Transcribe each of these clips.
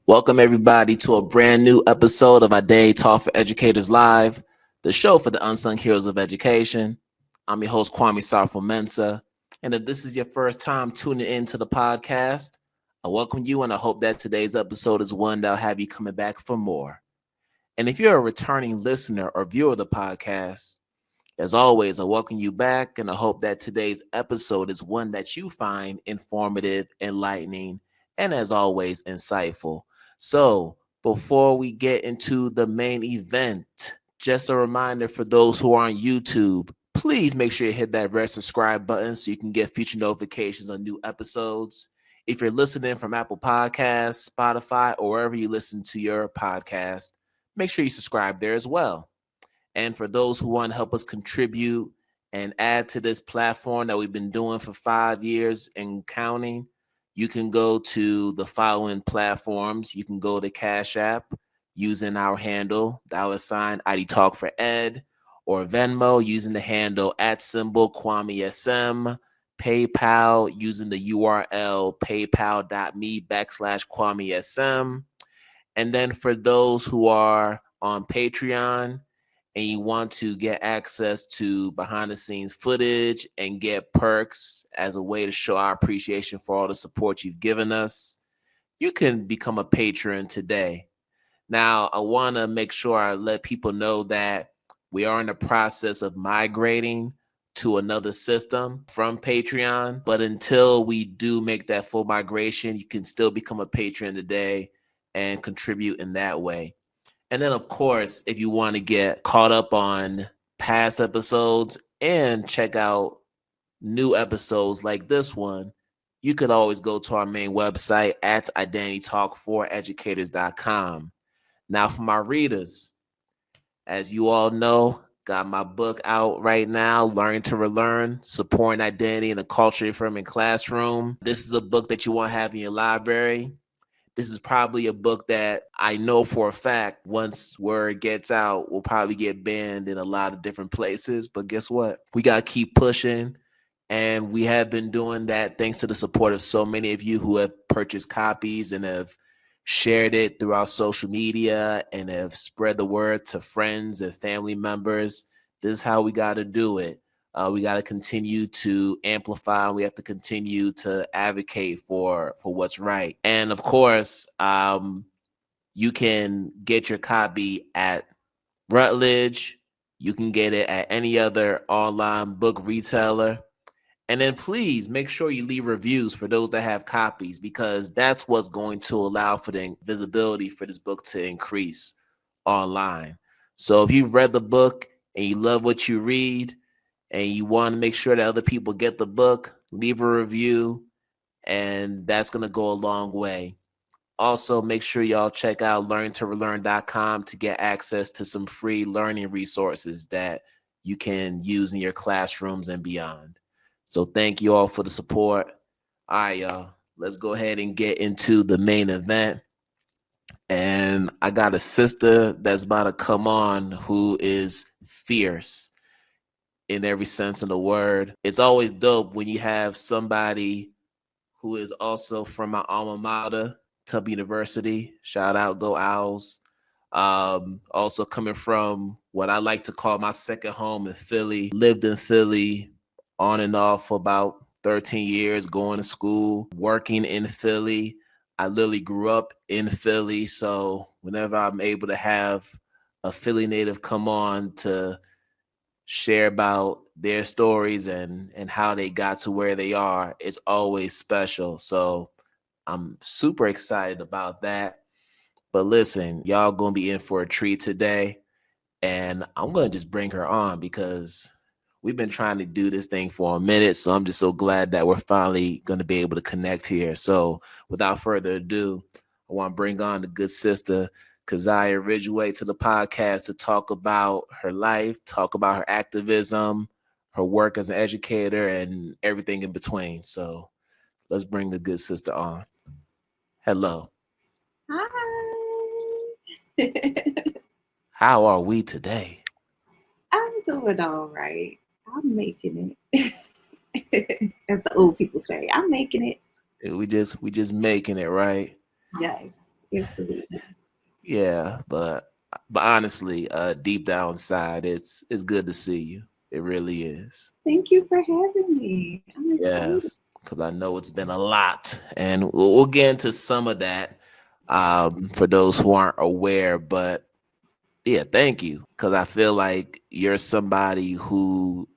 Welcome everybody to a brand new episode of IDTALK4ED Live, the show for the unsung heroes of education. I'm your host, Kwame Sarfo-Mensah. And if this is your first time tuning into the podcast, I welcome you and I hope that today's episode is one that'll have you coming back for more. And if you're a returning listener or viewer of the podcast, as always, I welcome you back and I hope that today's episode is one that you find informative, enlightening, and as always, insightful. So before we get into the main event, just a reminder for those who are on YouTube, please make sure you hit that red subscribe button so you can get future notifications on new episodes. If you're listening from Apple Podcasts, Spotify, or wherever you listen to your podcast, make sure you subscribe there as well. And for those who want to help us contribute and add to this platform that we've been doing for 5 years and counting, you can go to the following platforms. You can go to Cash App using our handle, $IDTALK4ED, or Venmo using the handle @KwameSM, PayPal using the URL paypal.me/KwameSM. And then for those who are on Patreon, and you want to get access to behind the scenes footage and get perks as a way to show our appreciation for all the support you've given us, you can become a patron today. Now, I want to make sure I let people know that we are in the process of migrating to another system from Patreon. But until we do make that full migration, you can still become a patron today and contribute in that way. And then, of course, if you want to get caught up on past episodes and check out new episodes like this one, you could always go to our main website at IDTALK4EDucators.com. Now, for my readers, as you all know, got my book out right now, Learn to Relearn, Supporting Identity in a Culture Affirming Classroom. This is a book that you want to have in your library. This is probably a book that I know for a fact once word gets out will probably get banned in a lot of different places. But guess what? We got to keep pushing. And we have been doing that thanks to the support of so many of you who have purchased copies and have shared it throughout social media and have spread the word to friends and family members. This is how we got to do it. We got to continue to amplify. We have to continue to advocate for what's right. And of course, you can get your copy at Rutledge. You can get it at any other online book retailer. And then please make sure you leave reviews for those that have copies, because that's what's going to allow for the visibility for this book to increase online. So if you've read the book and you love what you read, and you want to make sure that other people get the book, leave a review, and that's going to go a long way. Also, make sure y'all check out learntorelearn.com to get access to some free learning resources that you can use in your classrooms and beyond. So thank you all for the support. All right, y'all, let's go ahead and get into the main event. And I got a sister that's about to come on who is fierce in every sense of the word. It's always dope when you have somebody who is also from my alma mater, Tubby University. Shout out, go Owls. Also coming from what I like to call my second home in Philly. Lived in Philly on and off for about 13 years, going to school, working in Philly. I literally grew up in Philly. So whenever I'm able to have a Philly native come on to share about their stories and how they got to where they are, it's always special. So I'm super excited about that. But listen, y'all gonna be in for a treat today, and I'm gonna just bring her on because we've been trying to do this thing for a minute. So I'm just so glad that we're finally gonna be able to connect here. So without further ado, I want to bring on the good sister Keziah Ridgeway to the podcast to talk about her life, talk about her activism, her work as an educator, and everything in between. So let's bring the good sister on. Hello. Hi. How are we today? I'm doing all right. I'm making it. As the old people say, I'm making it. We just making it, right? Yes. Absolutely. Yeah, but honestly, deep down inside, it's good to see you. It really is. Thank you for having me. I'm excited. Yes, because I know it's been a lot, and we'll get into some of that for those who aren't aware. But yeah, thank you, because I feel like you're somebody who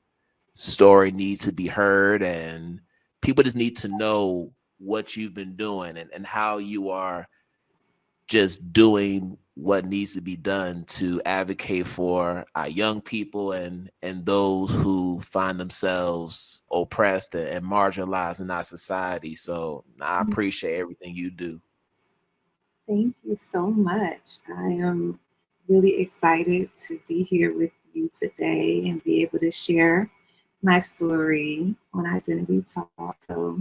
story needs to be heard, and people just need to know what you've been doing and how you are just doing what needs to be done to advocate for our young people and those who find themselves oppressed and marginalized in our society. So I appreciate everything you do. Thank you so much. I am really excited to be here with you today and be able to share my story on Identity Talk. So,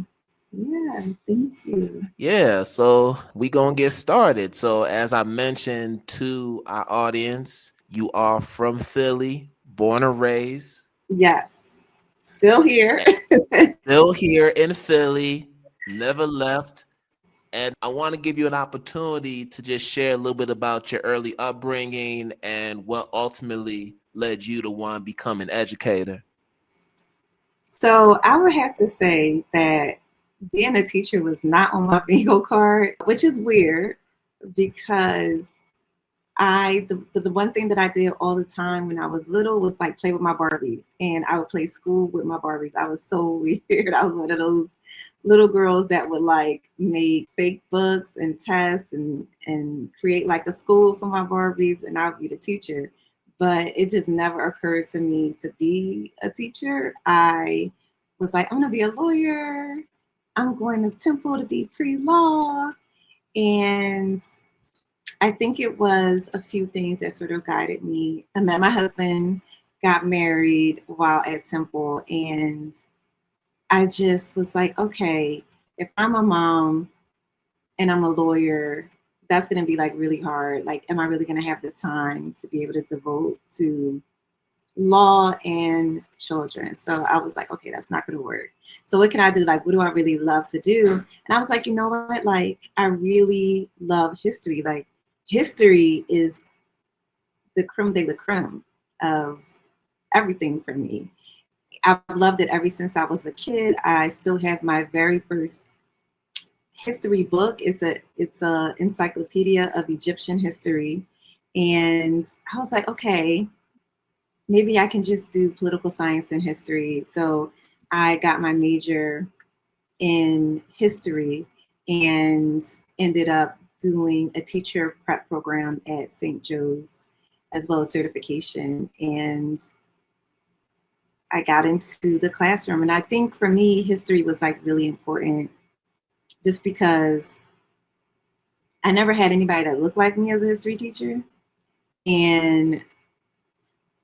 yeah, thank you. Yeah, so we gonna get started. So as I mentioned to our audience, you are from Philly, born and raised, Yes, still here. still here in Philly, never left. And I want to give you an opportunity to just share a little bit about your early upbringing and what ultimately led you to want to become an educator. So, I would have to say that being a teacher was not on my bingo card, which is weird because the one thing that I did all the time when I was little was like play with my Barbies, and I would play school with my Barbies. I was so weird. I was one of those little girls that would like make fake books and tests and create like a school for my Barbies, and I would be the teacher. But it just never occurred to me to be a teacher. I was like, I'm gonna be a lawyer. I'm going to Temple to be pre-law, and I think it was a few things that sort of guided me. I met my husband, got married while at Temple, and I just was like, okay, if I'm a mom and I'm a lawyer, that's going to be like really hard. Like, am I really going to have the time to be able to devote to law and children? So I was like, okay, that's not going to work. So what can I do? Like, what do I really love to do? And I was like, you know what? Like, I really love history. Like, history is the creme de la creme of everything for me. I've loved it ever since I was a kid. I still have my very first history book. It's a encyclopedia of Egyptian history, and I was like, okay, maybe I can just do political science and history. So I got my major in history and ended up doing a teacher prep program at St. Joe's as well as certification. And I got into the classroom. And I think for me, history was like really important just because I never had anybody that looked like me as a history teacher. And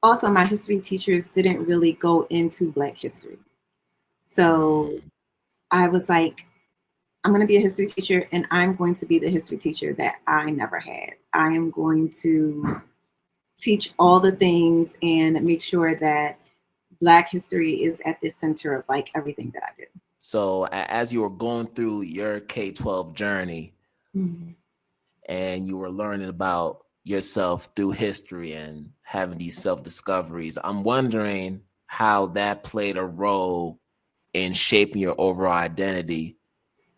also, my history teachers didn't really go into Black history. So I was like, I'm going to be a history teacher and I'm going to be the history teacher that I never had. I am going to teach all the things and make sure that Black history is at the center of like everything that I do. So as you were going through your K-12 journey Mhm. and you were learning about yourself through history and having these self-discoveries, I'm wondering how that played a role in shaping your overall identity,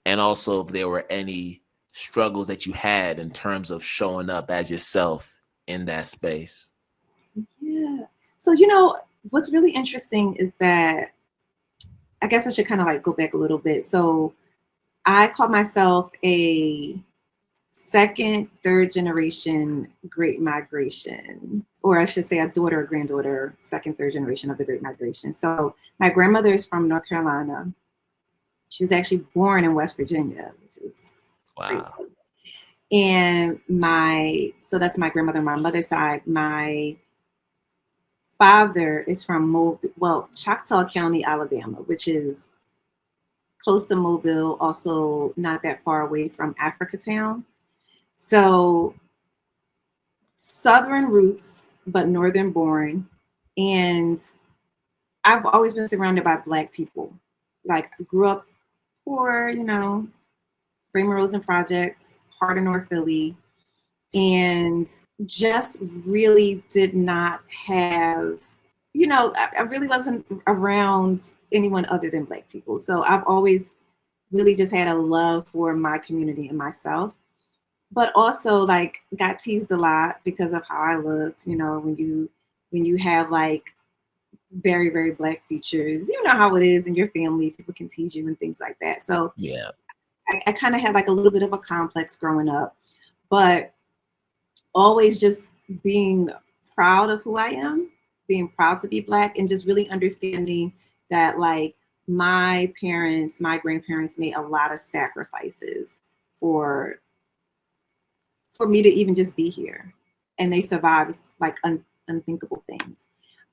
and also if there were any struggles that you had in terms of showing up as yourself in that space. Yeah. So, what's really interesting is that I guess I should kind of like go back a little bit. So, I call myself a second, third generation Great Migration, or I should say a daughter or granddaughter, second, third generation of the Great Migration. So my grandmother is from North Carolina. She was actually born in West Virginia, which is crazy. Wow. And so that's my grandmother on my mother's side. My father is from Choctaw County, Alabama, which is close to Mobile, also not that far away from Africatown. So Southern roots, but Northern born. And I've always been surrounded by Black people. Like, I grew up poor, Freeman Rosen Projects, part of North Philly, and just really did not have, I really wasn't around anyone other than Black people. So I've always really just had a love for my community and myself, but also like got teased a lot because of how I looked. When you have like very, very Black features, you know how it is in your family, people can tease you and things like that. So Yeah. I kind of had like a little bit of a complex growing up, but always just being proud of who I am, being proud to be Black, and just really understanding that like my parents, my grandparents made a lot of sacrifices for me to even just be here. And they survived like unthinkable things.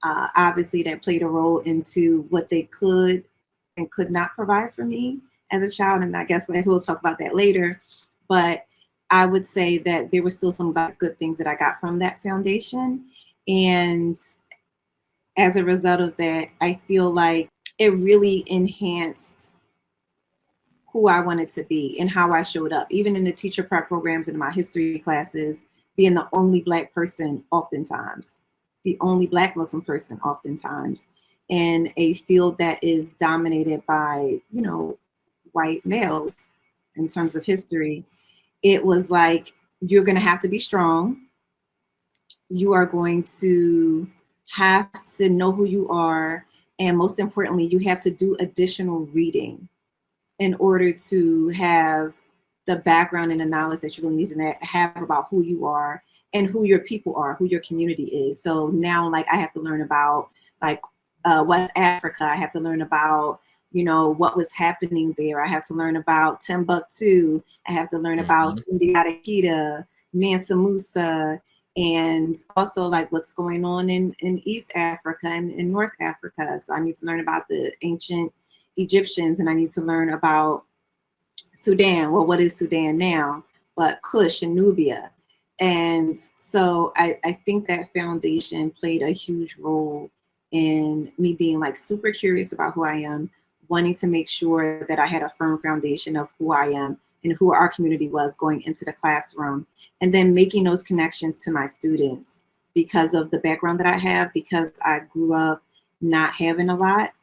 Obviously, that played a role into what they could and could not provide for me as a child. And I guess like, we'll talk about that later. But I would say that there were still some good things that I got from that foundation. And as a result of that, I feel like it really enhanced who I wanted to be and how I showed up, even in the teacher prep programs and in my history classes, being the only Black person oftentimes, the only Black Muslim person oftentimes, in a field that is dominated by, white males in terms of history. It was like, you're going to have to be strong. You are going to have to know who you are. And most importantly, you have to do additional reading in order to have the background and the knowledge that you really need to have about who you are and who your people are, who your community is. So now, like, I have to learn about like West Africa. I have to learn about, what was happening there. I have to learn about Timbuktu. I have to learn about Sundiata Keita, Mansa Musa, and also like what's going on in East Africa and in North Africa. So I need to learn about the ancient Egyptians, and I need to learn about Sudan. Well, what is Sudan now? But Kush and Nubia. And so I think that foundation played a huge role in me being like super curious about who I am, wanting to make sure that I had a firm foundation of who I am and who our community was going into the classroom, and then making those connections to my students because of the background that I have, because I grew up not having a lot.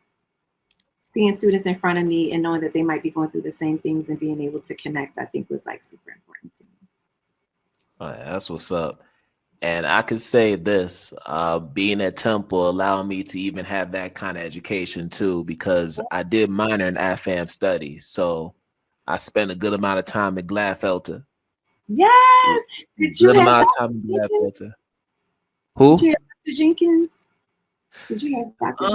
Seeing students in front of me and knowing that they might be going through the same things and being able to connect, I think was like super important to me. Oh, yeah, that's what's up. And I could say this, being at Temple allowed me to even have that kind of education too, because I did minor in AFAM studies. So I spent a good amount of time in Gladfelter. Yes. Did you Good have amount of Dr. time in Jenkins? Gladfelter. Who? Did you have Dr. Jenkins? Did you have Dr.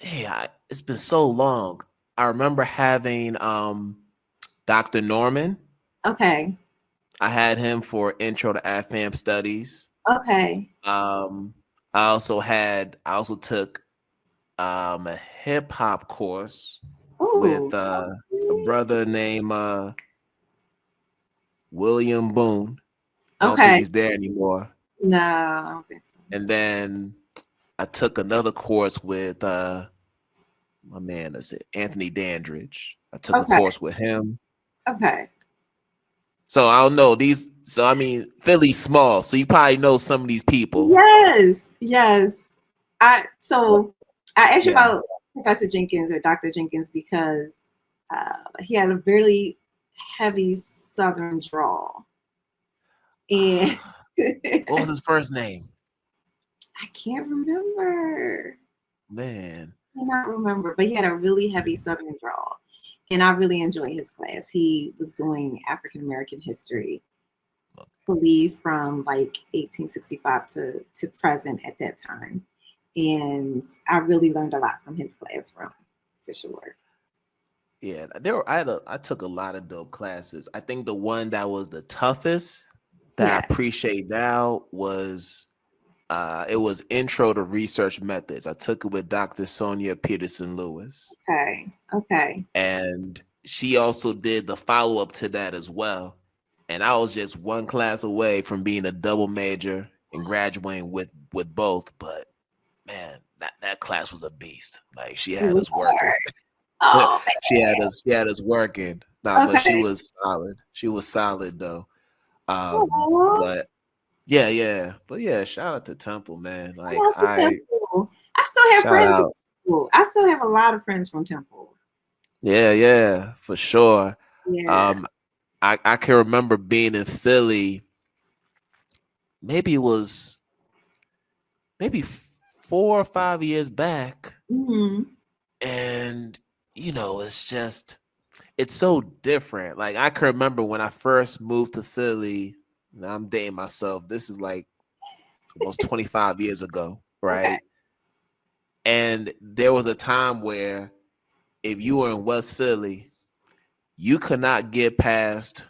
Jenkins? It's been so long. I remember having Dr. Norman. Okay. I had him for intro to AFAM studies. Okay. I also took a hip hop course with a brother named William Boone. I don't think he's there anymore. No, I don't think so. And then I took another course with my man, that's it, Anthony Dandridge. I took a course with him. Okay. So I don't know these. So I mean, Philly's small, so you probably know some of these people. Yes. I asked you about Professor Jenkins or Dr. Jenkins because he had a really heavy Southern drawl. And what was his first name? I can't remember. Man, I cannot remember, but he had a really heavy Southern drawl. And I really enjoyed his class. He was doing African American history, I believe from like 1865 to present at that time. And I really learned a lot from his classroom, for sure. Yeah, I took a lot of dope classes. I think the one that was the toughest that I appreciate now was it was Intro to Research Methods. I took it with Dr. Sonia Peterson Lewis. Okay. And she also did the follow-up to that as well. And I was just one class away from being a double major and graduating with both. But man, that class was a beast. Like she had us working. Oh, she had us working. Nah, but she Okay. was solid. She was solid though. Aw. But yeah. But yeah, shout out to Temple, man. Shout Like out to Temple. I still have shout friends from out. Temple. I still have a lot of friends from Temple. Yeah, for sure. Yeah. Um, I can remember being in Philly. Maybe it was maybe 4 or 5 years back, Hmm. and it's so different. Like I can remember when I first moved to Philly. Now I'm dating myself. This is like almost 25 years ago, Okay. right? And there was a time where if you were in West Philly, you could not get past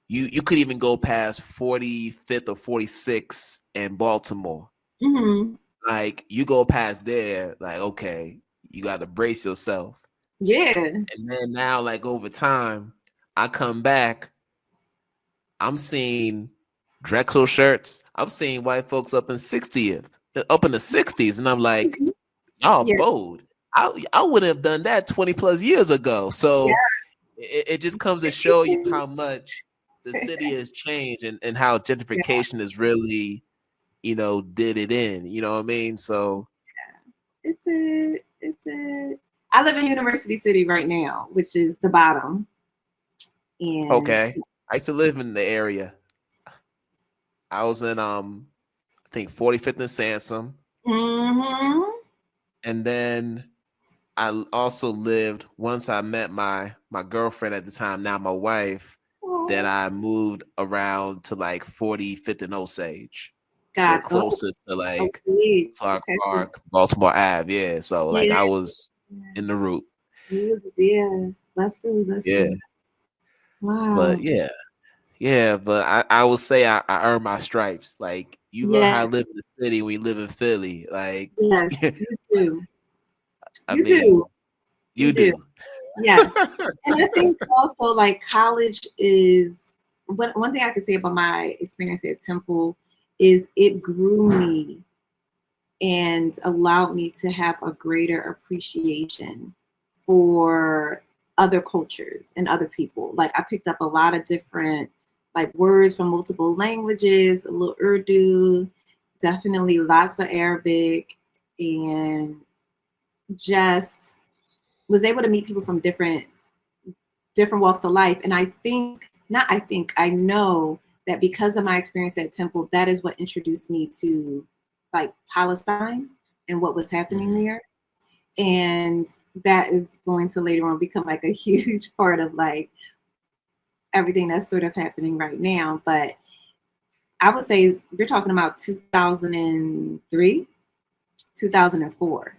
you could even go past 45th or 46th in Baltimore. Hmm. Like you go past there, like okay, you got to brace yourself. Yeah. And then now, like over time, I come back, I'm seeing Drexel shirts. I'm seeing white folks up in 60th, up in the 60s, and I'm like, Mhm. y'all Yeah. bold. I wouldn't have done that 20 plus years ago. Yeah. So it just comes to show you how much the city has changed and how Yeah. gentrification is really, did it in. You know what I mean? So It's it. It's it. I live in University City right now, which is the bottom. And okay. I used to live in the area. I was in I think 45th and Sansom. hmm And then I also lived once I met my girlfriend at the time, now my wife, then oh, I moved around to like 45th and Osage. So God, oh, closer to oh, like sweet. Clark Okay. Park, Baltimore Ave. Yeah. So like Yeah. I was in the route. You was there. Bless Philly, bless Yeah. Philly. But Wow. yeah. Yeah, but I will say I earned my stripes. Like you learn how to Yes. live in the city when you live in Philly. Like Yes. You do. I You do. mean, You you do. do. Yes. And I think also like college is one thing I could say about my experience at Temple is it grew me and allowed me to have a greater appreciation for other cultures and other people. Like I picked up a lot of different like words from multiple languages, a little Urdu, definitely lots of Arabic, and just was able to meet people from different walks of life. And I think, not I think, I know that because of my experience at Temple, that is what introduced me to like Palestine and what was happening Mhm. there. And that is going to later on become like a huge part of like everything that's sort of happening right now. But I would say you're talking about 2003, 2004,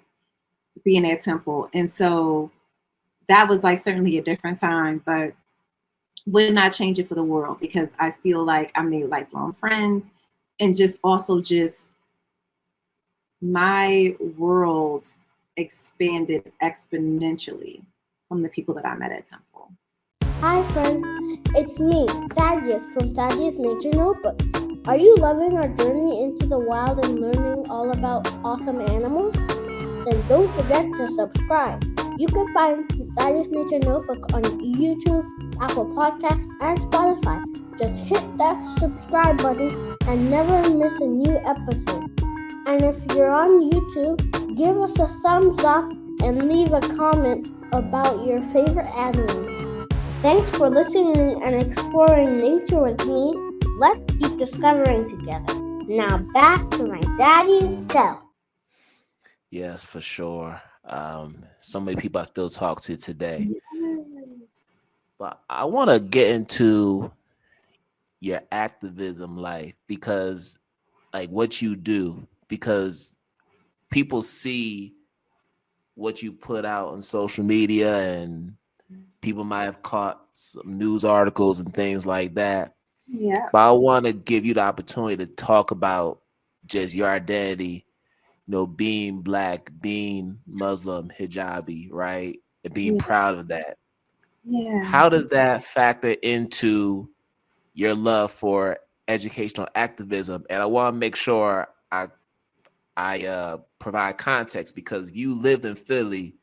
being at Temple. And so that was like certainly a different time, but would not change it for the world because I feel like I made lifelong friends and just also just my world expanded exponentially from the people that I met at Temple. Hi friends, it's me, Thaddeus from Thaddeus Nature Notebook. Are you loving our journey into the wild and learning all about awesome animals? Then don't forget to subscribe. You can find Thaddeus Nature Notebook on YouTube, Apple Podcasts, and Spotify. Just hit that subscribe button and never miss a new episode. And if you're on YouTube, give us a thumbs up and leave a comment about your favorite animal. Thanks for listening and exploring nature with me. Let's keep discovering together. Now back to my daddy's cell. Yes, for sure. So many people I still talk to today. But I want to get into your activism life because like what you do because people see what you put out on social media and people might have caught some news articles and things like that. Yeah. But I want to give you the opportunity to talk about just your identity, being black, being Muslim, hijabi, right? And being Yeah. proud of that. Yeah. How does that factor into your love for educational activism? And I want to make sure I provide context because you lived in Philly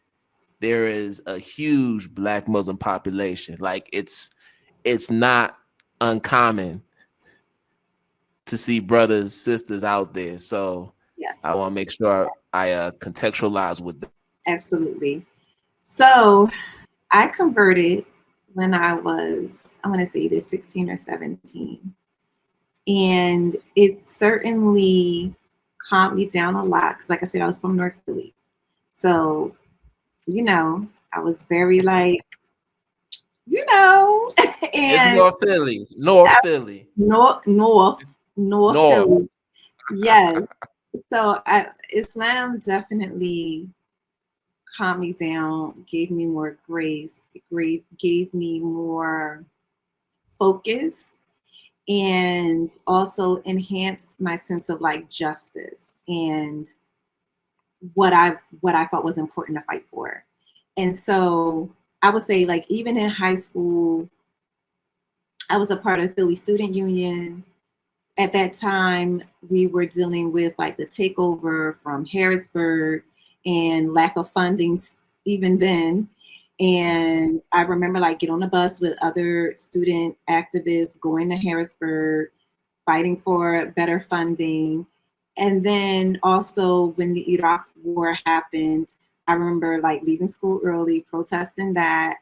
there is a huge Black Muslim population. Like it's not uncommon to see brothers, sisters out there. So Yes, I want to make sure I contextualize with that. absolutely. So I converted when I was, I want to say either 16 or 17. And it certainly calmed me down a lot. Because like I said, I was from North Philly. So, I was very like, It's and North Philly, North Philly, North North. Philly. Yes. So Islam definitely calmed me down, gave me more grace, gave me more focus, and also enhanced my sense of like justice and what I thought was important to fight for. And so I would say, like, even in high school, I was a part of Philly Student Union. At that time, we were dealing with like the takeover from Harrisburg and lack of funding even then. And I remember like get on a bus with other student activists going to Harrisburg, fighting for better funding. And then also when the Iraq war happened, I remember like leaving school early, protesting that.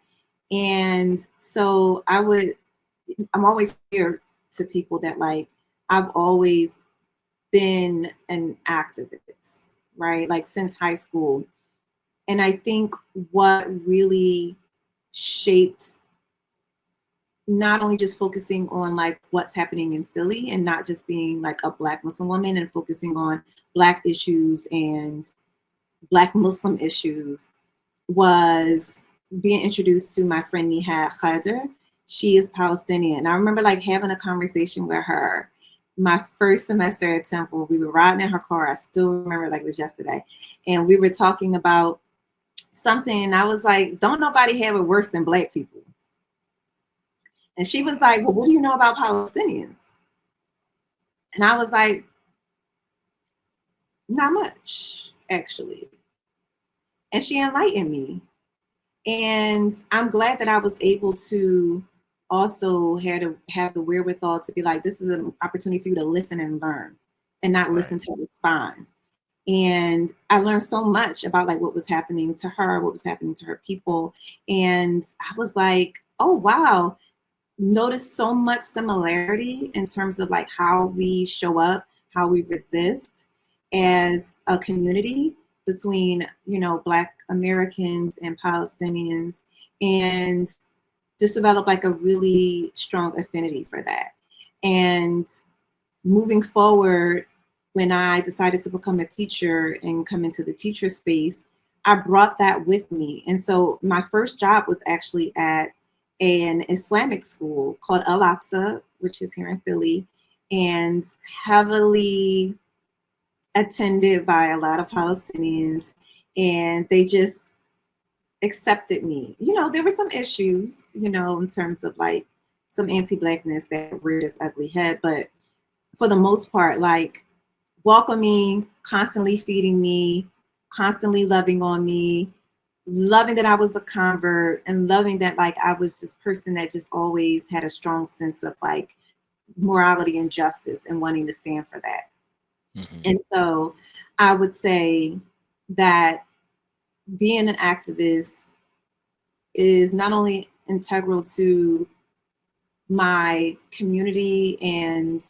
And so I'm always here to people that like, I've always been an activist, right? Like since high school. And I think what really shaped not only just focusing on like what's happening in Philly and not just being like a Black Muslim woman and focusing on Black issues and Black Muslim issues was being introduced to my friend Nihad Khader. She is Palestinian. I remember like having a conversation with her my first semester at Temple. We were riding in her car. I still remember like it was yesterday. And we were talking about something. And I was like, don't nobody have it worse than Black people. And she was like, well, what do you know about Palestinians? And I was like, not much, actually. And she enlightened me. And I'm glad that I was able to also have the wherewithal to be like, this is an opportunity for you to listen and learn and not listen to respond. And I learned so much about like what was happening to her, what was happening to her people. And I was like, oh, wow. Notice so much similarity in terms of like how we show up, how we resist as a community between, Black Americans and Palestinians, and just develop like a really strong affinity for that. And moving forward, when I decided to become a teacher and come into the teacher space, I brought that with me. And so my first job was actually at an Islamic school called Al-Aqsa, which is here in Philly, and heavily attended by a lot of Palestinians. And they just accepted me. There were some issues, in terms of like some anti-Blackness that reared its ugly head. But for the most part, like welcoming, constantly feeding me, constantly loving on me, loving that I was a convert, and loving that like I was this person that just always had a strong sense of like morality and justice and wanting to stand for that. Mm-hmm. And so I would say that being an activist is not only integral to my community and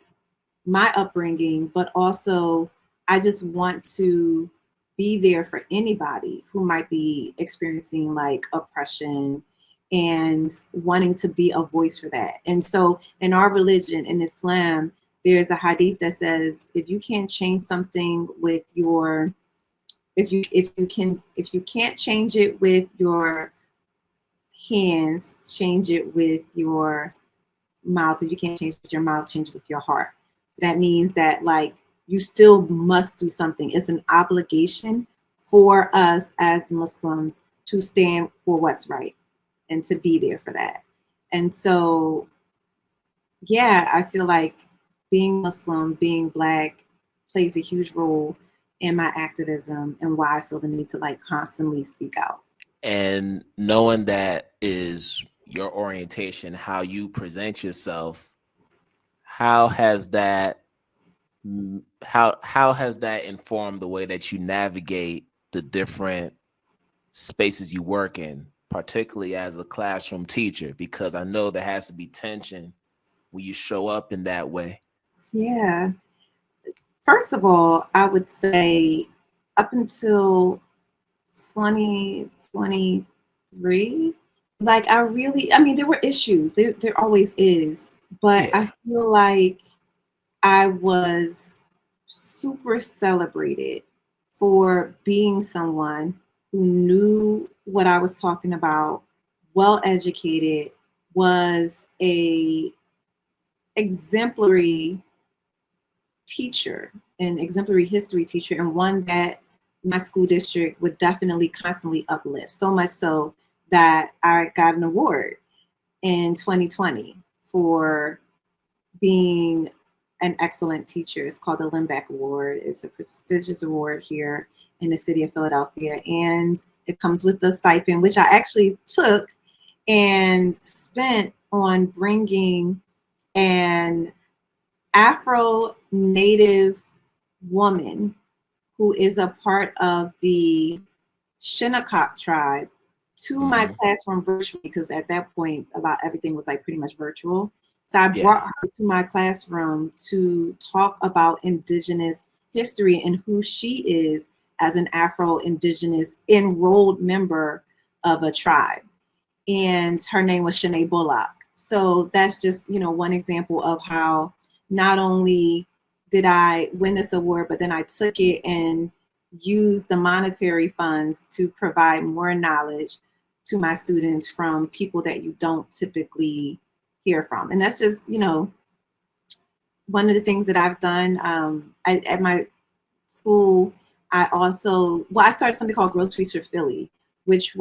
my upbringing, but also I just want to be there for anybody who might be experiencing like oppression and wanting to be a voice for that. And so in our religion, in Islam, there's a hadith that says, if you can't change something with your, if you can't change it with your hands, change it with your mouth. If you can't change it with your mouth, change it with your heart. So that means that like you still must do something. It's an obligation for us as Muslims to stand for what's right and to be there for that. And so, yeah, I feel like being Muslim, being Black plays a huge role in my activism and why I feel the need to like constantly speak out. And knowing that is your orientation, how you present yourself, how has that how has that informed the way that you navigate the different spaces you work in, particularly as a classroom teacher? Because I know there has to be tension when you show up in that way. Yeah. First of all, I would say up until 2023, like I mean, there were issues. There always is. But Yeah. I feel like I was super celebrated for being someone who knew what I was talking about, well educated, was a exemplary teacher, an exemplary history teacher, and one that my school district would definitely constantly uplift. So much so that I got an award in 2020 for being an excellent teacher. It's called the Limbeck Award. It's a prestigious award here in the city of Philadelphia. And it comes with a stipend, which I actually took and spent on bringing an Afro Native woman who is a part of the Shinnecock tribe to my classroom virtually, because at that point about everything was like pretty much virtual. So I brought Yeah. her to my classroom to talk about Indigenous history and who she is as an Afro-Indigenous enrolled member of a tribe. And her name was Shanae Bullock. So that's just, one example of how not only did I win this award, but then I took it and used the monetary funds to provide more knowledge to my students from people that you don't typically hear from. And that's just, one of the things that I've done. At my school, I started something called Groceries for Philly, which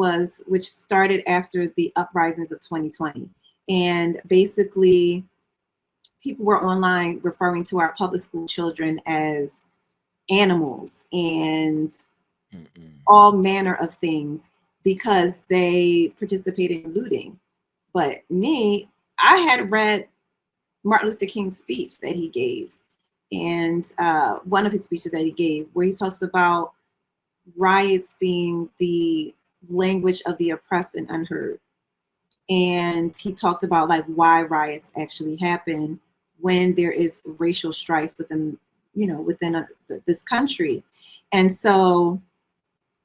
started after the uprisings of 2020. And basically, people were online referring to our public school children as animals and all manner of things because they participated in looting. But me, I had read Martin Luther King's speech that he gave, and one of his speeches that he gave, where he talks about riots being the language of the oppressed and unheard. And he talked about like why riots actually happen when there is racial strife within this country. And so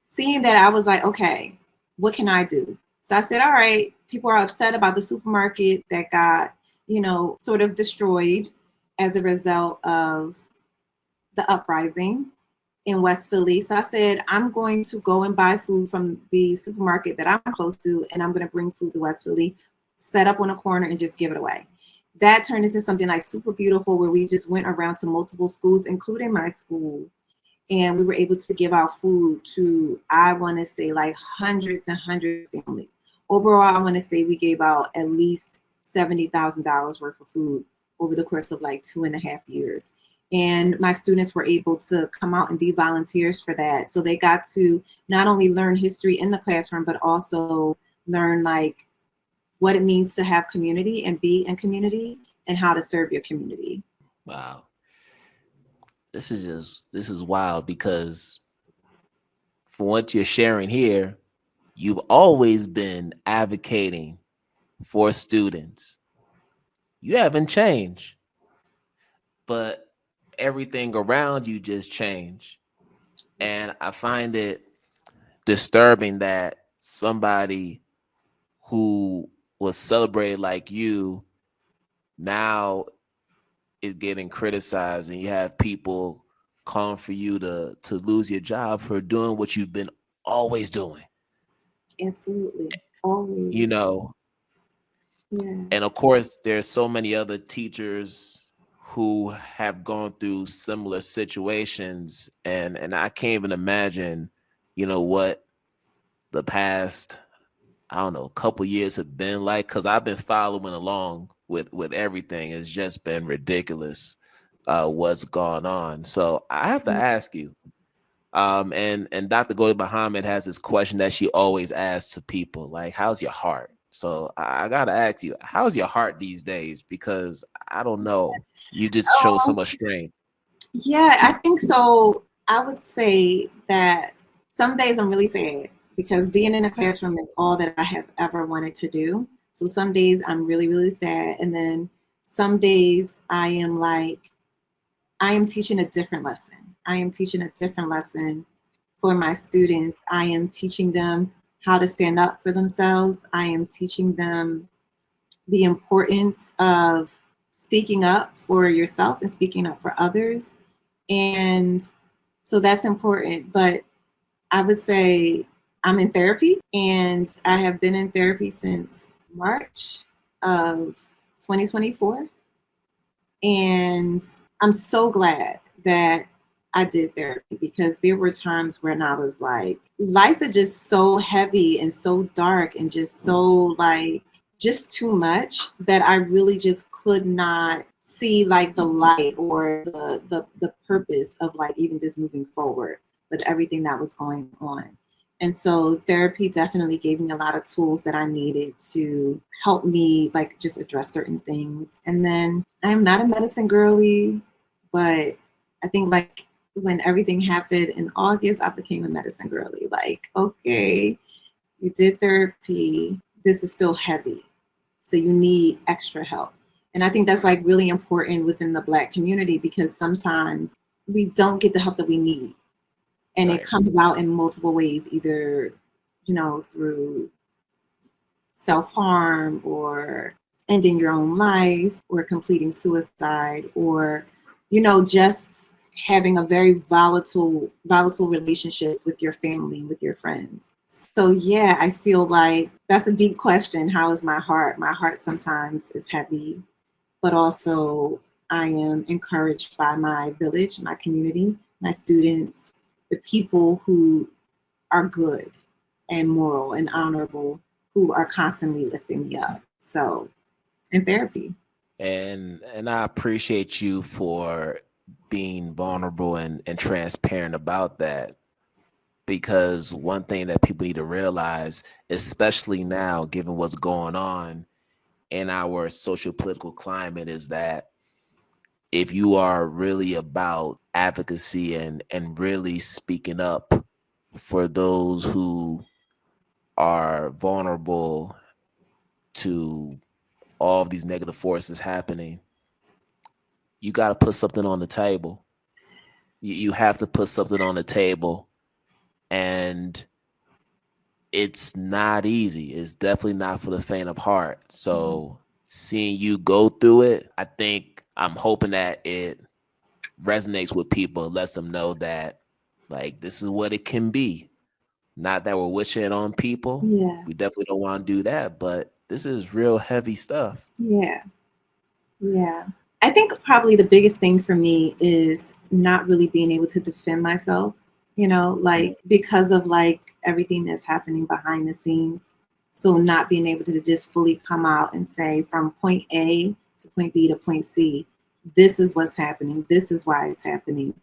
seeing that, I was like, okay, what can I do? So I said, all right, people are upset about the supermarket that got, sort of destroyed as a result of the uprising in West Philly. So I said, I'm going to go and buy food from the supermarket that I'm close to, and I'm going to bring food to West Philly, set up on a corner, and just give it away. That turned into something like super beautiful, where we just went around to multiple schools, including my school, and we were able to give out food to, I want to say, like hundreds and hundreds of families. Overall, I want to say we gave out at least $70,000 worth of food over the course of like 2.5 years. And my students were able to come out and be volunteers for that. So they got to not only learn history in the classroom, but also learn like what it means to have community and be in community and how to serve your community. Wow. This is wild, because for what you're sharing here, you've always been advocating for students. You haven't changed, but everything around you just changed. And I find it disturbing that somebody who was celebrated like you now is getting criticized, and you have people calling for you to lose your job for doing what you've been always doing. Absolutely. Always. Yeah. And of course, there's so many other teachers who have gone through similar situations, and I can't even imagine, what the past, I don't know, couple years have been like, because I've been following along with everything. It's just been ridiculous what's gone on. So I have to ask you, And Dr. Goli Muhammad has this question that she always asks to people, like, how's your heart? So I gotta ask you, how's your heart these days? Because I don't know. You just show so much strength. Yeah, I think so. I would say that some days I'm really sad because being in a classroom is all that I have ever wanted to do. So some days I'm really, really sad. And then some days I am like, I am teaching a different lesson. I am teaching a different lesson for my students. I am teaching them how to stand up for themselves. I am teaching them the importance of speaking up for yourself and speaking up for others. And so that's important. But I would say I'm in therapy, and I have been in therapy since March of 2024. And I'm so glad that I did therapy, because there were times when I was like, life is just so heavy and so dark and just so like, just too much, that I really just could not see like the light or the purpose of like even just moving forward with everything that was going on. And so therapy definitely gave me a lot of tools that I needed to help me like just address certain things. And then I am not a medicine girly, but I think like when everything happened in August, I became a medicine girly. Like, okay, you did therapy, this is still heavy, so you need extra help. And I think that's like really important within the Black community, because sometimes we don't get the help that we need. And Right. It comes out in multiple ways, either, you know, through self-harm or ending your own life or completing suicide, or, you know, just having a very volatile relationships with your family, with your friends. So yeah, I feel like that's a deep question. How is my heart? My heart sometimes is heavy, but also I am encouraged by my village, my community, my students, the people who are good and moral and honorable, who are constantly lifting me up. So, in therapy. And I appreciate you for being vulnerable and transparent about that, because one thing that people need to realize, especially now given what's going on in our social political climate, is that if you are really about advocacy and really speaking up for those who are vulnerable to all of these negative forces happening, you got to put something on the table. You have to put something on the table, and it's not easy. It's definitely not for the faint of heart. So seeing you go through it, I'm hoping that it resonates with people and lets them know that like this is what it can be. Not that we're wishing it on people. Yeah. We definitely don't want to do that, but this is real heavy stuff. Yeah. Yeah. I think probably the biggest thing for me is not really being able to defend myself, you know, like because of like everything that's happening behind the scenes. So not being able to just fully come out and say from point A to point B to point C, this is what's happening. This is why it's happening.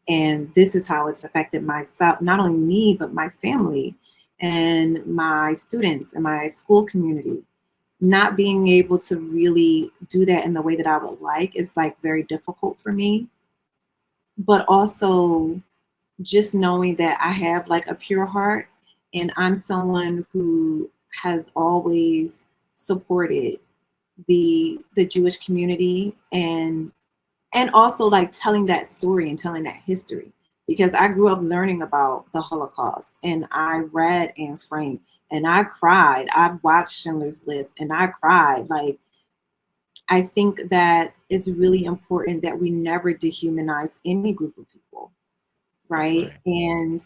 And this is how it's affected myself, not only me, but my family and my students and my school community. Not being able to really do that in the way that I would like is like very difficult for me. But also just knowing that I have like a pure heart, and I'm someone who has always supported the Jewish community, and also like telling that story and telling that history, because I grew up learning about the Holocaust, and I read Anne Frank, and I cried. I've watched Schindler's List, and I cried. Like, I think that it's really important that we never dehumanize any group of people, right? And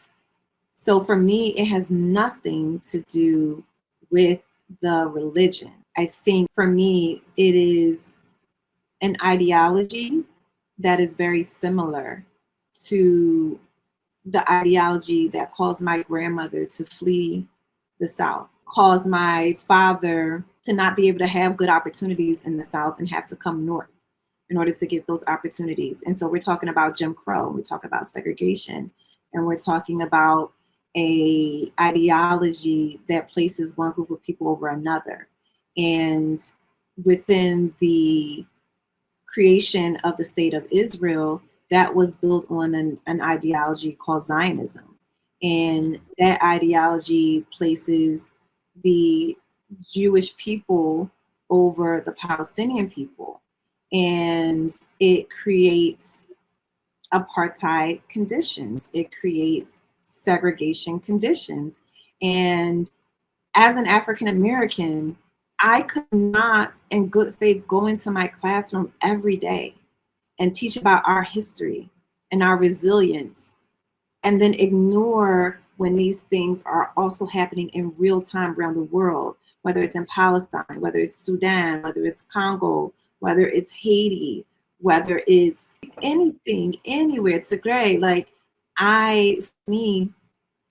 so for me, it has nothing to do with the religion. I think for me, it is an ideology that is very similar to the ideology that caused my grandmother to flee the South, caused my father to not be able to have good opportunities in the South and have to come north in order to get those opportunities. And so we're talking about Jim Crow, we're talking about segregation. and we're talking about a ideology that places one group of people over another. And within the creation of the state of Israel, that was built on an ideology called Zionism. And that ideology places the Jewish people over the Palestinian people. And it creates apartheid conditions. It creates segregation conditions. And as an African American, I could not, in good faith, go into my classroom every day and teach about our history and our resilience, and then ignore when these things are also happening in real time around the world, whether it's in Palestine, whether it's Sudan, whether it's Congo, whether it's Haiti, whether it's anything, anywhere, Tigray. Like, I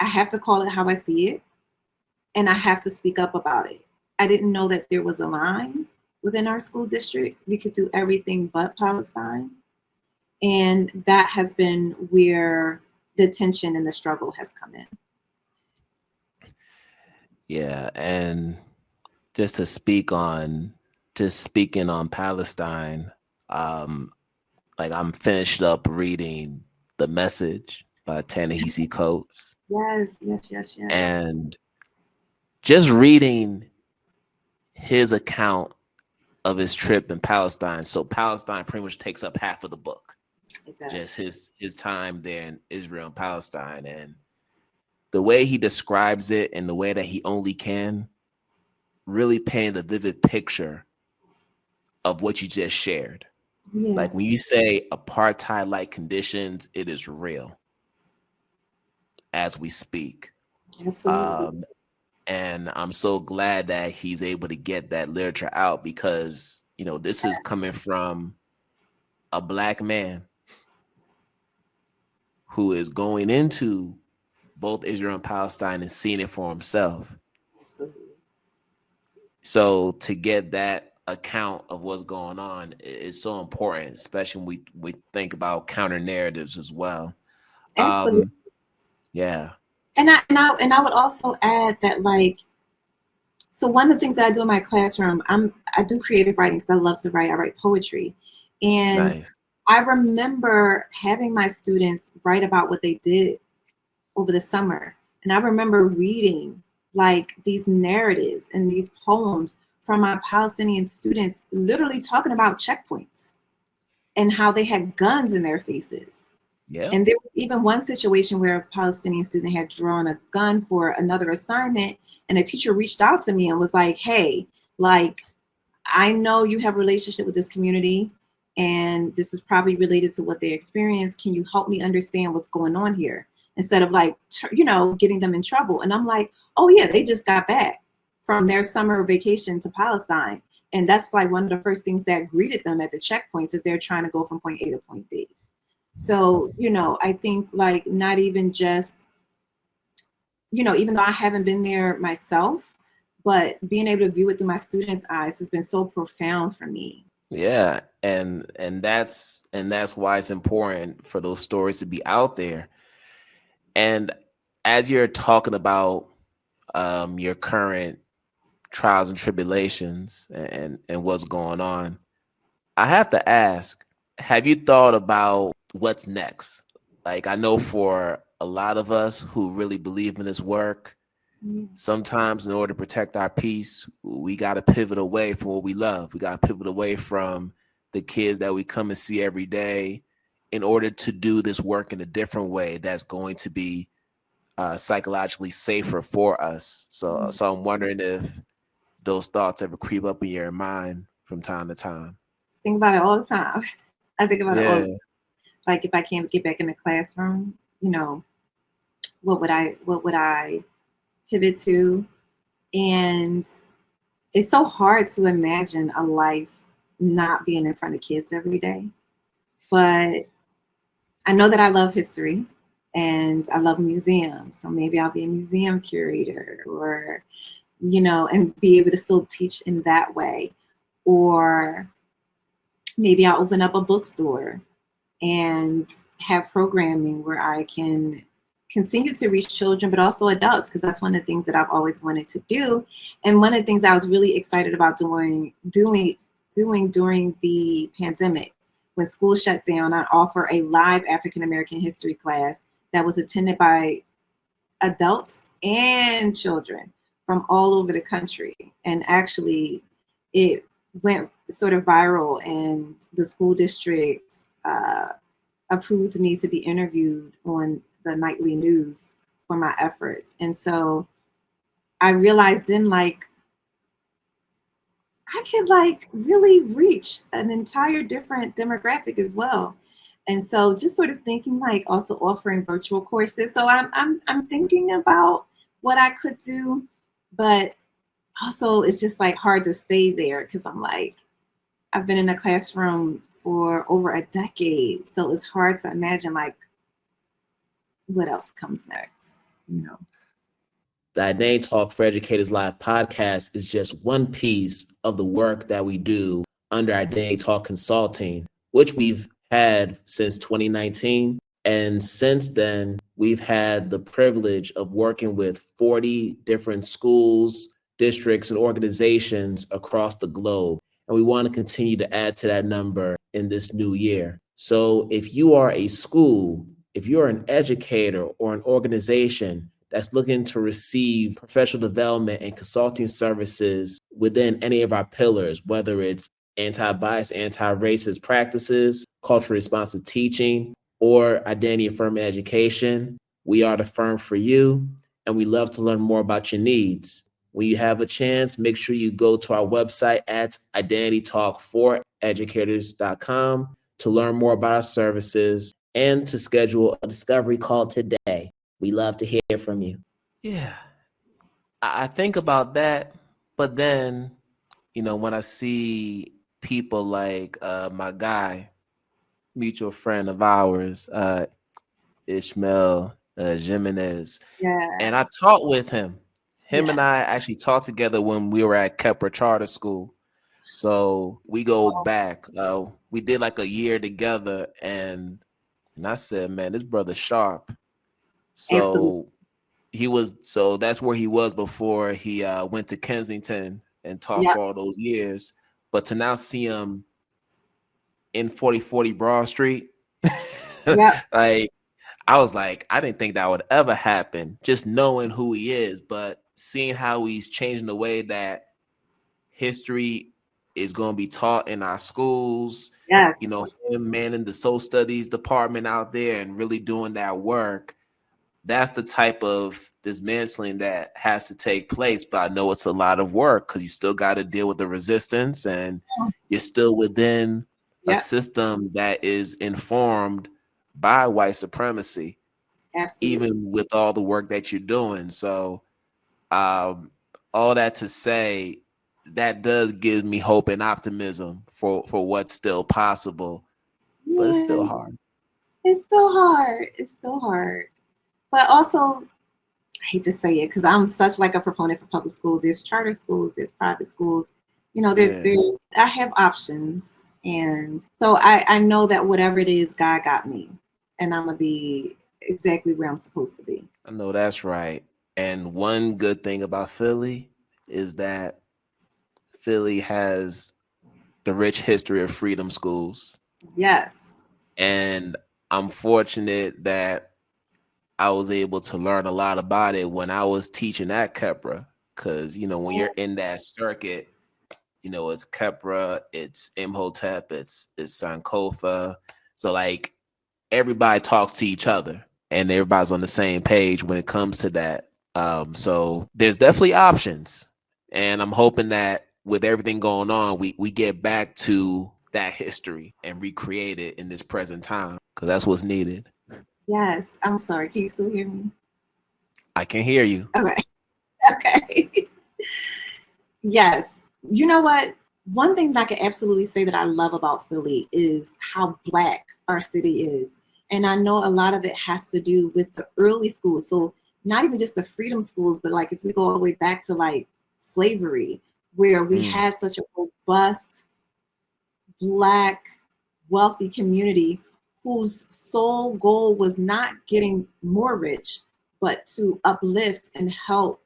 have to call it how I see it, and I have to speak up about it. I didn't know that there was a line within our school district. We could do everything but Palestine. And that has been where the tension and the struggle has come in. Yeah, and just to speak on, speaking on Palestine, like I'm finished up reading The Message by Ta-Nehisi Coates. Yes. And just reading his account of his trip in Palestine. So Palestine pretty much takes up half of the book. It does. Just his time there in Israel and Palestine, and the way he describes it and the way that he only can really paint a vivid picture of what you just shared. Yeah. Like when you say apartheid-like conditions, it is real as we speak. Absolutely. And I'm so glad that he's able to get that literature out, because, you know, this is coming from a Black man who is going into both Israel and Palestine and seeing it for himself. Absolutely. So to get that account of what's going on is so important, especially when we think about counter narratives as well. Absolutely. Yeah. And I would also add that, like, so one of the things that I do in my classroom, I do creative writing because I love to write. I write poetry. And Nice. I remember having my students write about what they did over the summer. And I remember reading like these narratives and these poems from my Palestinian students, literally talking about checkpoints and how they had guns in their faces. Yeah. And there was even one situation where a Palestinian student had drawn a gun for another assignment, and a teacher reached out to me and was like, hey, like, I know you have a relationship with this community, and this is probably related to what they experienced. Can you help me understand what's going on here? Instead of like, getting them in trouble. And I'm like, oh yeah, they just got back from their summer vacation to Palestine. And that's like one of the first things that greeted them at the checkpoints as they're trying to go from point A to point B. So, I think like not even just, even though I haven't been there myself, but being able to view it through my students' eyes has been so profound for me. Yeah. And that's why it's important for those stories to be out there. And as you're talking about your current trials and tribulations and what's going on, I have to ask, have you thought about what's next? Like, I know for a lot of us who really believe in this work, sometimes in order to protect our peace, we got to pivot away from what we love. We got to pivot away from the kids that we come and see every day in order to do this work in a different way that's going to be psychologically safer for us. So I'm wondering if those thoughts ever creep up in your mind from time to time. Think about it all the time. I think about it all the Yeah. time. Like, if I can't get back in the classroom, what would I pivot to? And it's so hard to imagine a life not being in front of kids every day. But I know that I love history and I love museums. So maybe I'll be a museum curator, or, and be able to still teach in that way. Or maybe I'll open up a bookstore and have programming where I can continue to reach children, but also adults, because that's one of the things that I've always wanted to do. And one of the things I was really excited about doing during the pandemic, when school shut down, I offer a live African American history class that was attended by adults and children from all over the country. And actually, it went sort of viral, and the school district approved me to be interviewed on the nightly news for my efforts. And so I realized then, like, I could like really reach an entire different demographic as well. And so just sort of thinking like also offering virtual courses. So I'm thinking about what I could do, but also it's just like hard to stay there because I'm like, I've been in a classroom for over a decade. So it's hard to imagine like what else comes next, you know. The Identity Talk for Educators Live podcast is just one piece of the work that we do under Identity Talk Consulting, which we've had since 2019. And since then, we've had the privilege of working with 40 different schools, districts, and organizations across the globe. And we want to continue to add to that number in this new year. So if you are a school, if you're an educator or an organization that's looking to receive professional development and consulting services within any of our pillars, whether it's anti-bias, anti-racist practices, culturally responsive teaching, or identity affirming education, we are the firm for you, and we love to learn more about your needs. When you have a chance, make sure you go to our website at identitytalk4educators.com to learn more about our services and to schedule a discovery call today. We love to hear from you. Yeah, I think about that, but then, you know, when I see people like my guy, mutual friend of ours, Ishmael Jimenez, and I talked with him. Him and I actually talked together when we were at Kepler Charter School. So we go back. We did like a year together, and I said, man, this brother's sharp. So that's where he was before he went to Kensington and taught for all those years. But to now see him in 4040 Broad Street, like I was like, I didn't think that would ever happen, just knowing who he is, but seeing how he's changing the way that history is going to be taught in our schools. You know, him manning the social studies department out there and really doing that work. That's the type of dismantling that has to take place. But I know it's a lot of work because you still got to deal with the resistance, and you're still within a system that is informed by white supremacy, even with all the work that you're doing. So all that to say, that does give me hope and optimism for what's still possible, but it's still hard. It's still hard. It's still hard. But also, I hate to say it because I'm such like a proponent for public schools. There's charter schools, there's private schools. You know, there's I have options. And so I know that whatever it is, God got me. And I'm going to be exactly where I'm supposed to be. I know that's right. And one good thing about Philly is that Philly has the rich history of freedom schools. Yes. And I'm fortunate that I was able to learn a lot about it when I was teaching at Kepra, because, you know, when you're in that circuit, you know, it's Kepra, it's Imhotep, it's Sankofa. So like everybody talks to each other and everybody's on the same page when it comes to that. So there's definitely options. And I'm hoping that with everything going on, we get back to that history and recreate it in this present time, because that's what's needed. Yes. I'm sorry. Can you still hear me? I can hear you. Okay. Yes. You know what? One thing that I can absolutely say that I love about Philly is how Black our city is. And I know a lot of it has to do with the early schools. So not even just the freedom schools, but like if we go all the way back to like slavery, where we had such a robust Black wealthy community whose sole goal was not getting more rich, but to uplift and help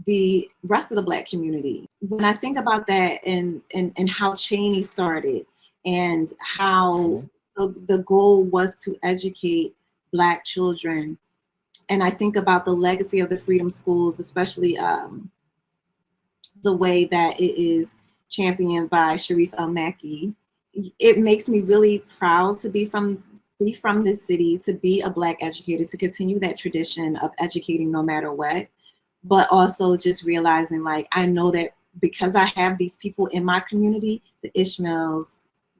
the rest of the Black community. When I think about that and how Cheney started and how the goal was to educate Black children, and I think about the legacy of the Freedom Schools, especially the way that it is championed by Sharif El-Maki, it makes me really proud to be from this city, to be a Black educator, to continue that tradition of educating no matter what. But also just realizing, like, I know that because I have these people in my community, the Ishmaels,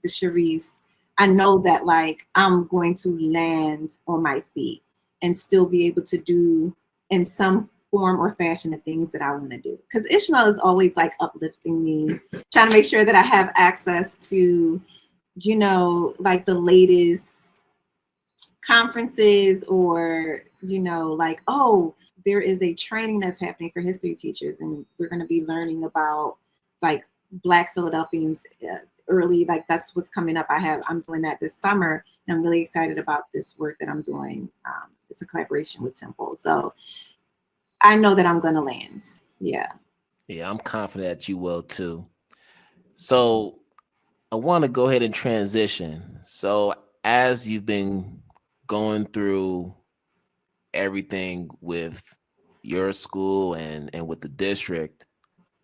the Sharifs, I know that, like, I'm going to land on my feet and still be able to do in some form or fashion the things that I want to do. Because Ishmael is always like uplifting me, trying to make sure that I have access to, you know, like the latest conferences, or, you know, like, oh, there is a training that's happening for history teachers, and we're going to be learning about like Black Philadelphians early, like that's what's coming up. I'm doing that this summer, and I'm really excited about this work that I'm doing. It's a collaboration with Temple, so I know that I'm going to land. Yeah, I'm confident that you will too. So I want to go ahead and transition. So as you've been going through everything with your school and with the district,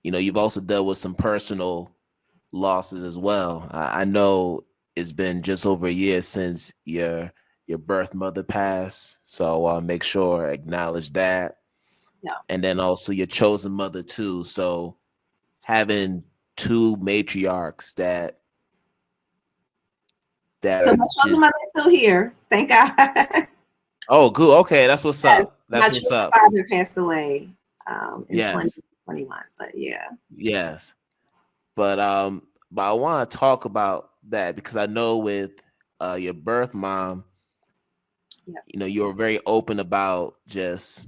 you know, you've also dealt with some personal losses as well. I know it's been just over a year since your birth mother passed, so I'll make sure I acknowledge that. yeah. And then also your chosen mother too. So having two matriarchs that So my chosen mother is still here, thank God. Oh, good. Okay, that's what's up. That's my what's up. father passed away in Yes. 2021, but yeah. Yes. But I want to talk about that because I know with your birth mom, Yep. you know, you were very open about just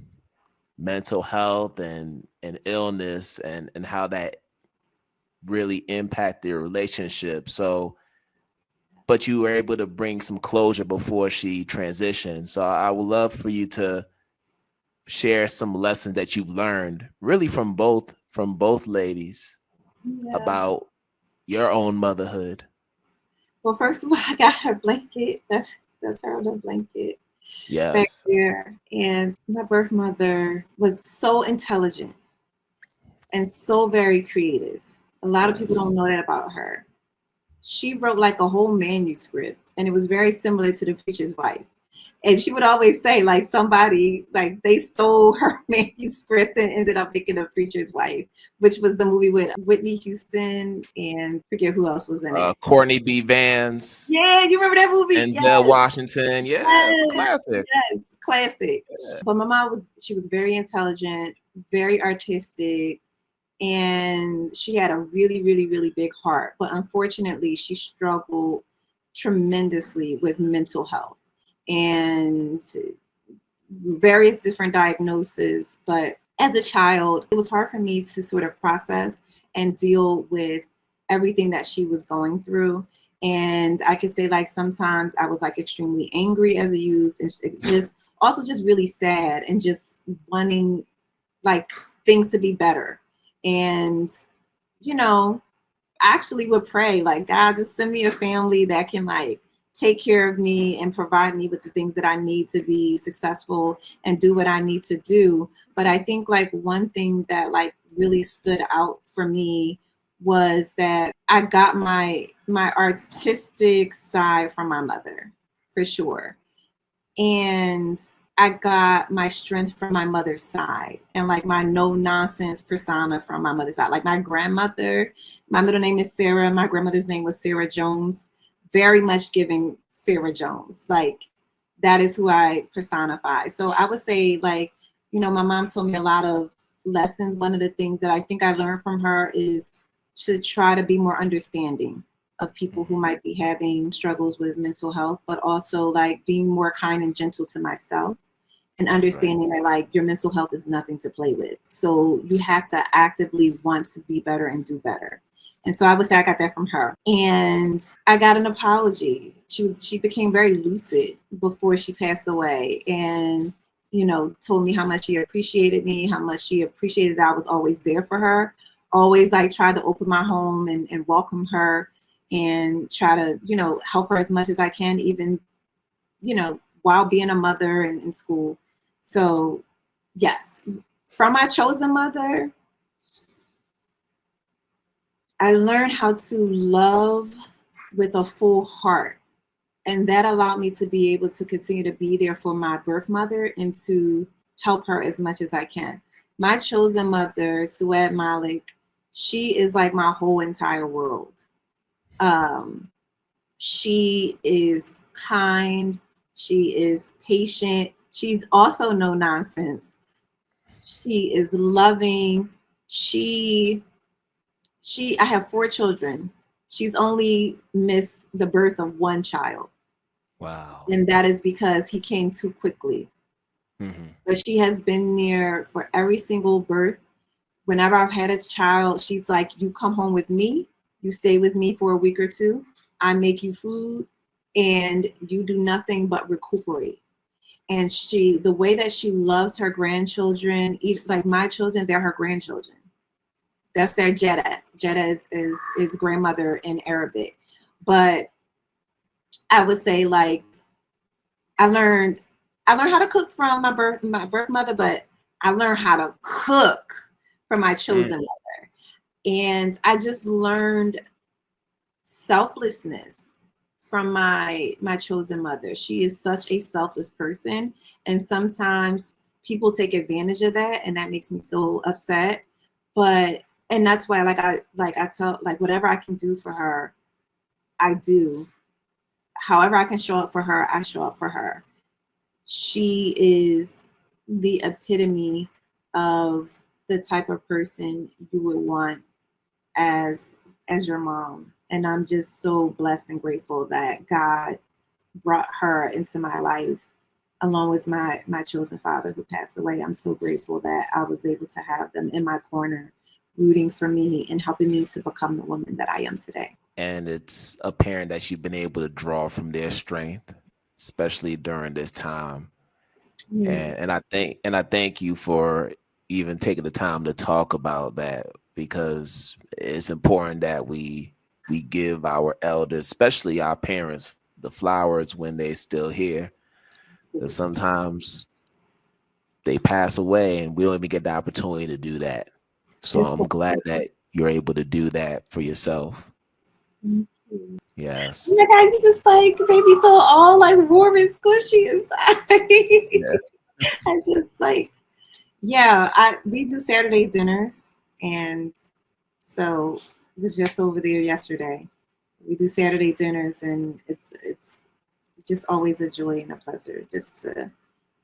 mental health and illness and how that really impacted your relationship. So, but you were able to bring some closure before she transitioned. So I would love for you to share some lessons that you've learned really from both ladies about your own motherhood. Well, first of all, I got her blanket. That's her little blanket back Yes. there. And my birth mother was so intelligent and so very creative. A lot of people don't know that about her. She wrote like a whole manuscript, and it was very similar to The Preacher's Wife. And she would always say, like, somebody, like, they stole her manuscript and ended up making The Preacher's Wife, which was the movie with Whitney Houston and I forget who else was in it. Courtney B. Vance. Yeah, you remember that movie? Denzel Washington. Yeah, it's a classic. Yes, classic. Yeah. But my mom was very intelligent, very artistic, and she had a really, really, really big heart. But unfortunately, she struggled tremendously with mental health and various different diagnoses. But as a child, it was hard for me to sort of process and deal with everything that she was going through. And I could say, like, sometimes I was like extremely angry as a youth, and just really sad and just wanting like things to be better. And, you know, I actually would pray, like, God, just send me a family that can like take care of me and provide me with the things that I need to be successful and do what I need to do. But I think like one thing that like really stood out for me was that I got my artistic side from my mother, for sure. And I got my strength from my mother's side, and like my no nonsense persona from my mother's side. Like my grandmother, my middle name is Sarah. My grandmother's name was Sarah Jones. Very much giving Sarah Jones. Like that is who I personify. So I would say, like, you know, my mom told me a lot of lessons. One of the things that I think I learned from her is to try to be more understanding of people who might be having struggles with mental health, but also like being more kind and gentle to myself and understanding that like your mental health is nothing to play with. So you have to actively want to be better and do better. And so I would say I got that from her. And I got an apology. She became very lucid before she passed away, and told me how much she appreciated me, how much she appreciated that I was always there for her. Always like try to open my home and welcome her and try to, help her as much as I can, even, while being a mother and in school. So yes, from my chosen mother, I learned how to love with a full heart. And that allowed me to be able to continue to be there for my birth mother and to help her as much as I can. My chosen mother, Sued Malik, she is like my whole entire world. She is kind. She is patient. She's also no nonsense. She is loving. I have 4 children. She's only missed the birth of 1 child. Wow. And that is because he came too quickly. Mm-hmm. But she has been there for every single birth. Whenever I've had a child, she's like, you come home with me, you stay with me for a week or 2, I make you food, and you do nothing but recuperate. And the way that she loves her grandchildren, like my children, they're her grandchildren. That's their Jeddah. Jeddah is grandmother in Arabic. But I would say, like, I learned how to cook from my birth mother, but I learned how to cook from my chosen mother. And I just learned selflessness from my chosen mother. She is such a selfless person, and sometimes people take advantage of that, and that makes me so upset. And that's why I tell, like, whatever I can do for her, I do. However I can show up for her, I show up for her. She is the epitome of the type of person you would want as your mom. And I'm just so blessed and grateful that God brought her into my life along with my chosen father who passed away. I'm so grateful that I was able to have them in my corner, rooting for me and helping me to become the woman that I am today. And it's apparent that you've been able to draw from their strength, especially during this time. And I thank you for even taking the time to talk about that, because it's important that we give our elders, especially our parents, the flowers when they're still here. Because sometimes they pass away and we don't even get the opportunity to do that. So I'm glad that you're able to do that for yourself. Yes. Oh my God, you just like made me feel all like warm and squishy inside. Yeah. I just like, we do Saturday dinners, and so it was just over there yesterday. We do Saturday dinners, and it's just always a joy and a pleasure just to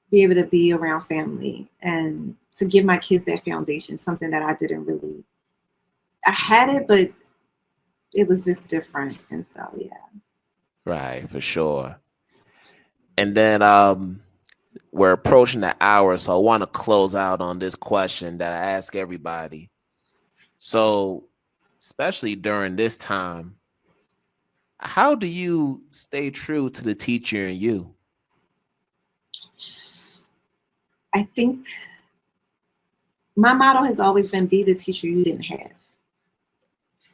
be able to be around family and to give my kids that foundation, something that I didn't really, I had it, but it was just different. And so, yeah. Right, for sure. And then we're approaching the hour, so I want to close out on this question that I ask everybody. So, especially during this time, how do you stay true to the teacher in you? I think my motto has always been, be the teacher you didn't have.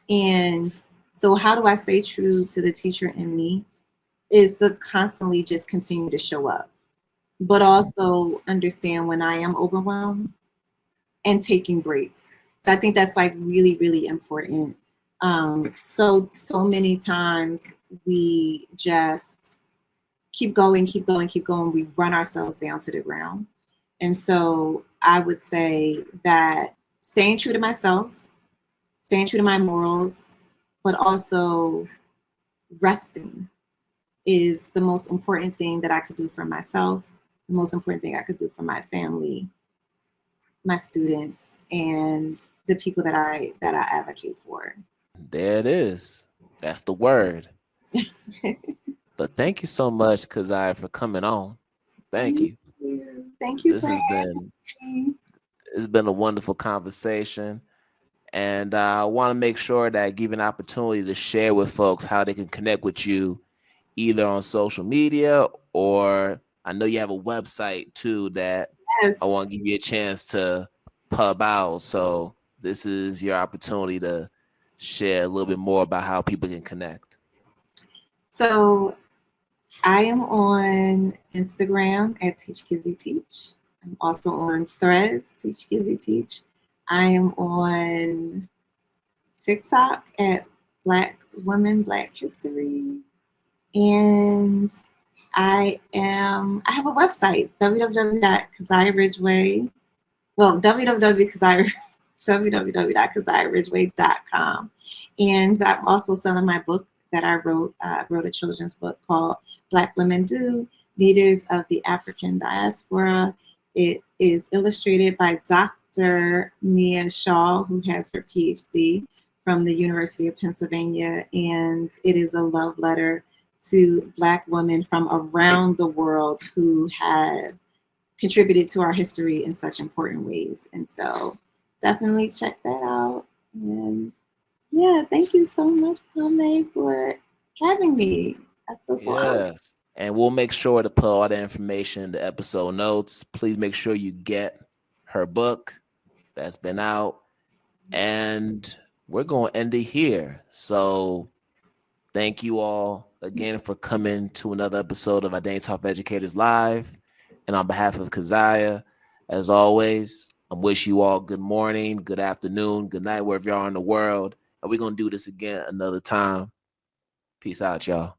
And so how do I stay true to the teacher in me is to constantly just continue to show up, but also understand when I am overwhelmed and taking breaks. So I think that's like really, really important. So many times we just keep going. We run ourselves down to the ground. And so I would say that staying true to myself, staying true to my morals, but also resting is the most important thing that I could do for myself, the most important thing I could do for my family, my students, and the people that I advocate for. There it is. That's the word. But thank you so much, Keziah, for coming on. Thank you. Thank you. It's been a wonderful conversation. And I want to make sure that I give you an opportunity to share with folks how they can connect with you either on social media, or I know you have a website too that Yes. I want to give you a chance to pub out. So this is your opportunity to share a little bit more about how people can connect. So I am on Instagram at Teach Kizzy Teach. I'm also on Threads, Teach Kizzy Teach. I am on TikTok at Black Women, Black History. And I have a website, www.KeziahRidgeway. Well, www.KeziahRidgeway.com. And I'm also selling my book that I wrote. I wrote a children's book called Black Women Do, Leaders of the African Diaspora. It is illustrated by Dr. Mia Shaw, who has her PhD from the University of Pennsylvania. And it is a love letter to Black women from around the world who have contributed to our history in such important ways. And so definitely check that out. And yeah, thank you so much, Kwame, for having me. I feel so honored. Yes. And we'll make sure to put all the information in the episode notes. Please make sure you get her book that's been out. And we're going to end it here. So thank you all again for coming to another episode of Identity Talk Educators Live. And on behalf of Keziah, as always, I'm wishing you all good morning, good afternoon, good night, wherever you are in the world. And we're going to do this again another time. Peace out, y'all.